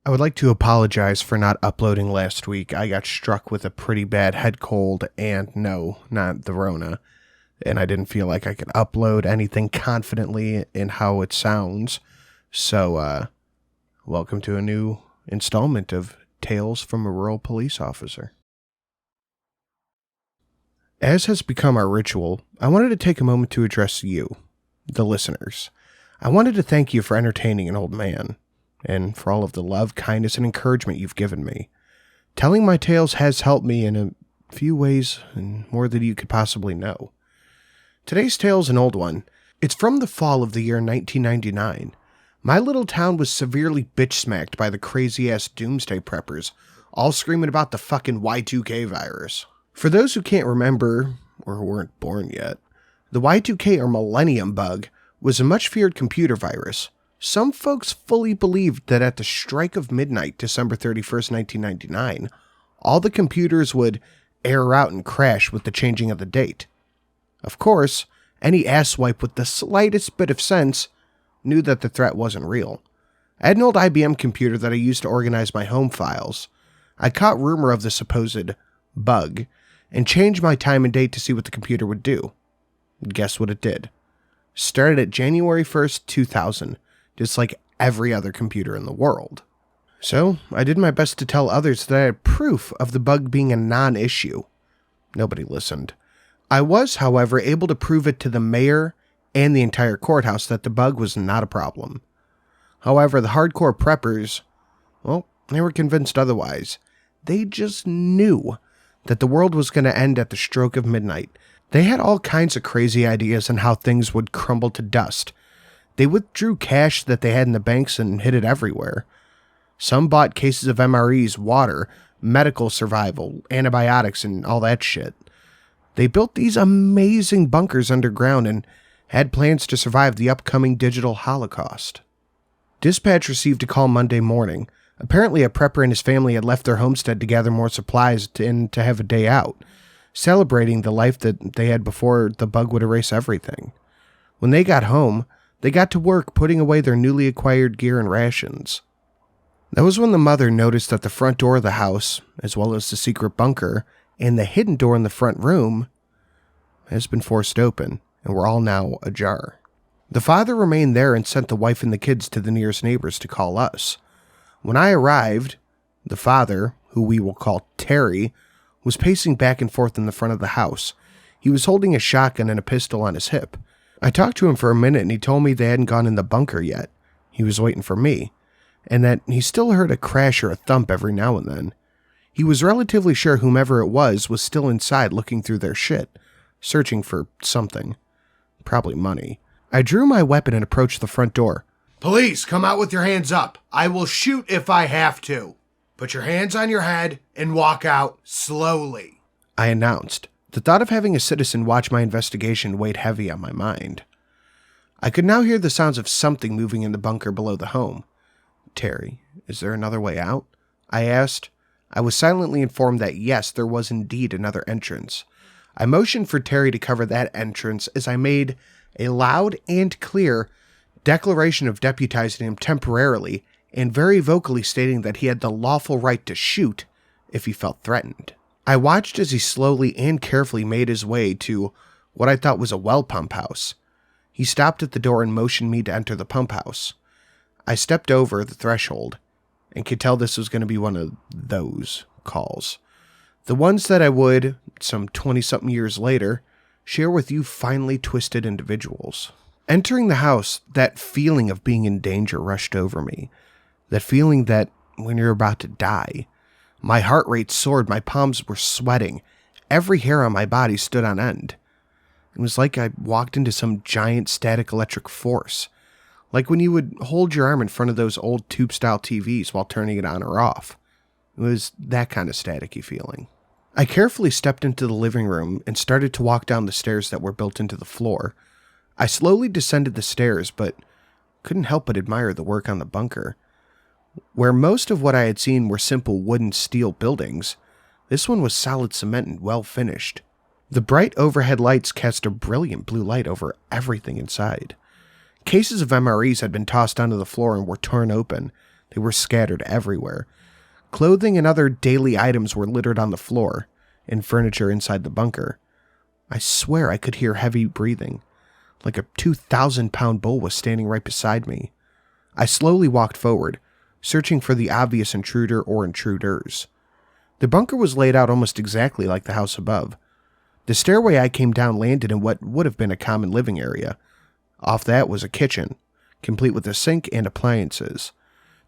I would like to apologize for not uploading last week. I got struck with a pretty bad head cold and no, not the Rona. And I didn't feel like I could upload anything confidently in how it sounds. So, welcome to a new installment of Tales from a Rural Police Officer. As has become our ritual, I wanted to take a moment to address you, the listeners. I wanted to thank you for entertaining an old man, and for all of the love, kindness, and encouragement you've given me. Telling my tales has helped me in a few ways, and more than you could possibly know. Today's tale is an old one. It's from the fall of the year 1999. My little town was severely bitch-smacked by the crazy-ass doomsday preppers, all screaming about the fucking Y2K virus. For those who can't remember, or who weren't born yet, the Y2K or Millennium Bug was a much-feared computer virus. Some folks fully believed that at the strike of midnight, December 31st, 1999, all the computers would error out and crash with the changing of the date. Of course, any asswipe with the slightest bit of sense knew that the threat wasn't real. I had an old IBM computer that I used to organize my home files. I caught rumor of the supposed bug and changed my time and date to see what the computer would do. Guess what it did? Started at January 1st, 2000. Just like every other computer in the world. So, I did my best to tell others that I had proof of the bug being a non-issue. Nobody listened. I was, however, able to prove it to the mayor and the entire courthouse that the bug was not a problem. However, the hardcore preppers, well, they were convinced otherwise. They just knew that the world was going to end at the stroke of midnight. They had all kinds of crazy ideas on how things would crumble to dust. They withdrew cash that they had in the banks and hid it everywhere. Some bought cases of MREs, water, medical survival, antibiotics, and all that shit. They built these amazing bunkers underground and had plans to survive the upcoming digital holocaust. Dispatch received a call Monday morning. Apparently a prepper and his family had left their homestead to gather more supplies and to have a day out, celebrating the life that they had before the bug would erase everything. When they got home, they got to work putting away their newly acquired gear and rations. That was when the mother noticed that the front door of the house, as well as the secret bunker, and the hidden door in the front room, has been forced open, and were all now ajar. The father remained there and sent the wife and the kids to the nearest neighbors to call us. When I arrived, the father, who we will call Terry, was pacing back and forth in the front of the house. He was holding a shotgun and a pistol on his hip. I talked to him for a minute and he told me they hadn't gone in the bunker yet. He was waiting for me, and that he still heard a crash or a thump every now and then. He was relatively sure whomever it was still inside looking through their shit, searching for something. Probably money. I drew my weapon and approached the front door. "Police, come out with your hands up. I will shoot if I have to. Put your hands on your head and walk out slowly," I announced. The thought of having a citizen watch my investigation weighed heavy on my mind. I could now hear the sounds of something moving in the bunker below the home. "Terry, is there another way out?" I asked. I was silently informed that yes, there was indeed another entrance. I motioned for Terry to cover that entrance as I made a loud and clear declaration of deputizing him temporarily and very vocally stating that he had the lawful right to shoot if he felt threatened. I watched as he slowly and carefully made his way to what I thought was a well pump house. He stopped at the door and motioned me to enter the pump house. I stepped over the threshold and could tell this was going to be one of those calls. The ones that I would, some 20-something years later, share with you finely twisted individuals. Entering the house, that feeling of being in danger rushed over me. That feeling that when you're about to die. My heart rate soared, my palms were sweating, every hair on my body stood on end. It was like I walked into some giant static electric force, like when you would hold your arm in front of those old tube-style TVs while turning it on or off. It was that kind of staticky feeling. I carefully stepped into the living room and started to walk down the stairs that were built into the floor. I slowly descended the stairs, but couldn't help but admire the work on the bunker. Where most of what I had seen were simple wooden steel buildings, this one was solid cement and well finished. The bright overhead lights cast a brilliant blue light over everything inside. Cases of MREs had been tossed onto the floor and were torn open. They were scattered everywhere. Clothing and other daily items were littered on the floor, and furniture inside the bunker. I swear I could hear heavy breathing, like a 2,000-pound bull was standing right beside me. I slowly walked forward, searching for the obvious intruder or intruders. The bunker was laid out almost exactly like the house above. The stairway I came down landed in what would have been a common living area. Off that was a kitchen, complete with a sink and appliances.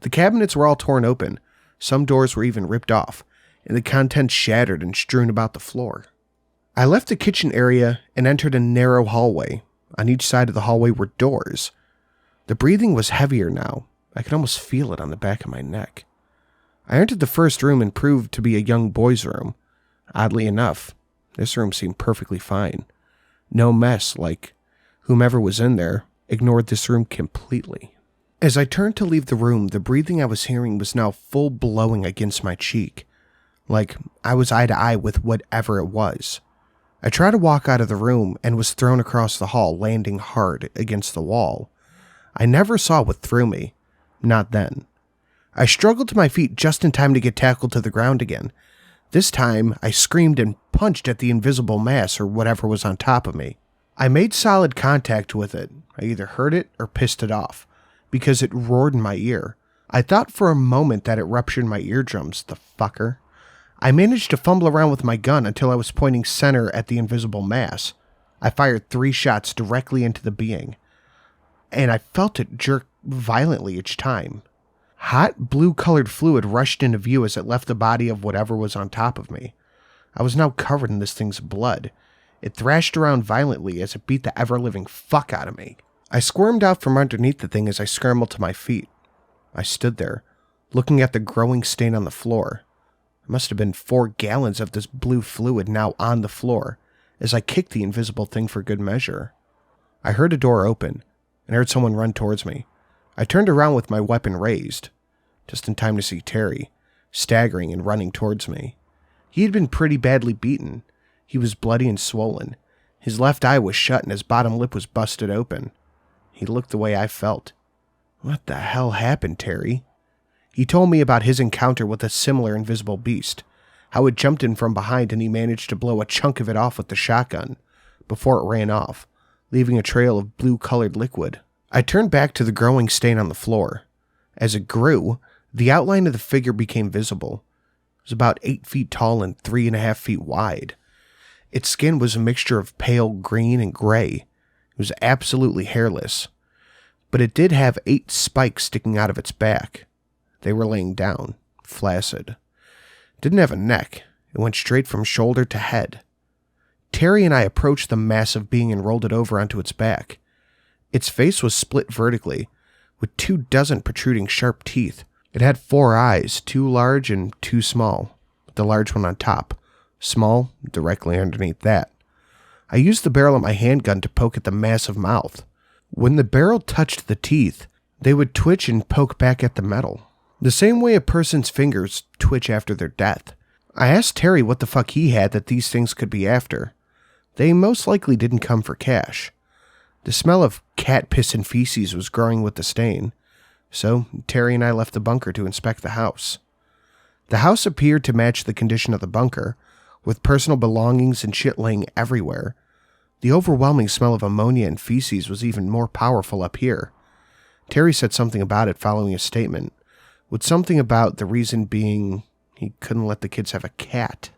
The cabinets were all torn open, some doors were even ripped off, and the contents shattered and strewn about the floor. I left the kitchen area and entered a narrow hallway. On each side of the hallway were doors. The breathing was heavier now. I could almost feel it on the back of my neck. I entered the first room and proved to be a young boy's room. Oddly enough, this room seemed perfectly fine. No mess, like whomever was in there ignored this room completely. As I turned to leave the room, the breathing I was hearing was now full blowing against my cheek, like I was eye to eye with whatever it was. I tried to walk out of the room and was thrown across the hall, landing hard against the wall. I never saw what threw me. Not then. I struggled to my feet just in time to get tackled to the ground again. This time, I screamed and punched at the invisible mass or whatever was on top of me. I made solid contact with it. I either hurt it or pissed it off, because it roared in my ear. I thought for a moment that it ruptured my eardrums, the fucker. I managed to fumble around with my gun until I was pointing center at the invisible mass. I fired 3 shots directly into the being, and I felt it jerk violently each time. Hot blue-colored fluid rushed into view as it left the body of whatever was on top of me. I was now covered in this thing's blood. It thrashed around violently as it beat the ever-living fuck out of me. I squirmed out from underneath the thing as I scrambled to my feet. I stood there, looking at the growing stain on the floor. It must have been 4 gallons of this blue fluid now on the floor, as I kicked the invisible thing for good measure. I heard a door open, and heard someone run towards me. I turned around with my weapon raised, just in time to see Terry, staggering and running towards me. He had been pretty badly beaten. He was bloody and swollen. His left eye was shut and his bottom lip was busted open. He looked the way I felt. What the hell happened, Terry? He told me about his encounter with a similar invisible beast, how it jumped in from behind and he managed to blow a chunk of it off with the shotgun, before it ran off, leaving a trail of blue-colored liquid. I turned back to the growing stain on the floor. As it grew, the outline of the figure became visible. It was about 8 feet tall and 3.5 feet wide. Its skin was a mixture of pale green and gray. It was absolutely hairless, but it did have 8 spikes sticking out of its back. They were laying down, flaccid. It didn't have a neck. It went straight from shoulder to head. Terry and I approached the massive being and rolled it over onto its back. Its face was split vertically, with 24 protruding sharp teeth. It had 4 eyes, 2 large and 2 small, with the large one on top, small directly underneath that. I used the barrel of my handgun to poke at the massive mouth. When the barrel touched the teeth, they would twitch and poke back at the metal, the same way a person's fingers twitch after their death. I asked Terry what the fuck he had that these things could be after. They most likely didn't come for cash. The smell of cat piss and feces was growing with the stain, so Terry and I left the bunker to inspect the house. The house appeared to match the condition of the bunker, with personal belongings and shit laying everywhere. The overwhelming smell of ammonia and feces was even more powerful up here. Terry said something about it following a statement, with something about the reason being he couldn't let the kids have a cat.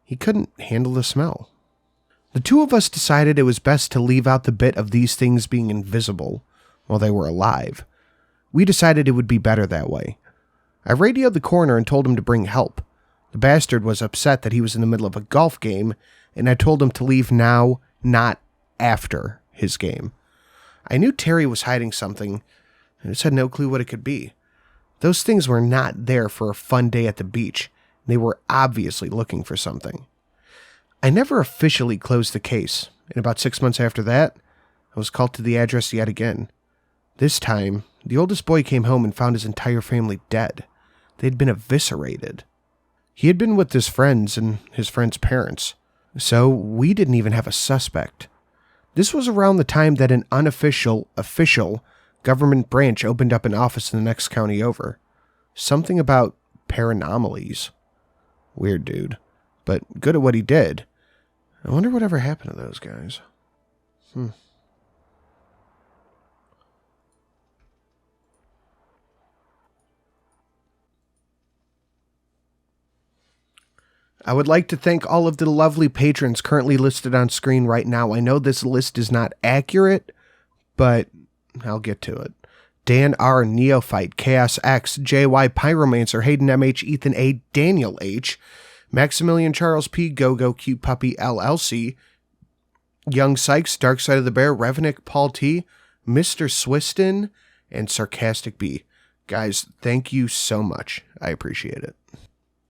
He couldn't handle the smell. The 2 of us decided it was best to leave out the bit of these things being invisible while they were alive. We decided it would be better that way. I radioed the coroner and told him to bring help. The bastard was upset that he was in the middle of a golf game, and I told him to leave now, not after his game. I knew Terry was hiding something, and just had no clue what it could be. Those things were not there for a fun day at the beach. They were obviously looking for something. I never officially closed the case, and about 6 months after that, I was called to the address yet again. This time, the oldest boy came home and found his entire family dead. They had been eviscerated. He had been with his friends and his friends' parents, so we didn't even have a suspect. This was around the time that an official Government branch opened up an office in the next county over. Something about paranomalies. Weird dude, but good at what he did. I wonder whatever happened to those guys. I would like to thank all of the lovely patrons currently listed on screen right now. I know this list is not accurate, but I'll get to it. Dan R. Neophyte, Chaos X, JY Pyromancer, Hayden MH, Ethan A, Daniel H, Maximilian Charles P, Go-Go Cute Puppy LLC, Young Sykes, Dark Side of the Bear, Revenick Paul T, Mr. Swiston, and Sarcastic B. Guys, thank you so much. I appreciate it.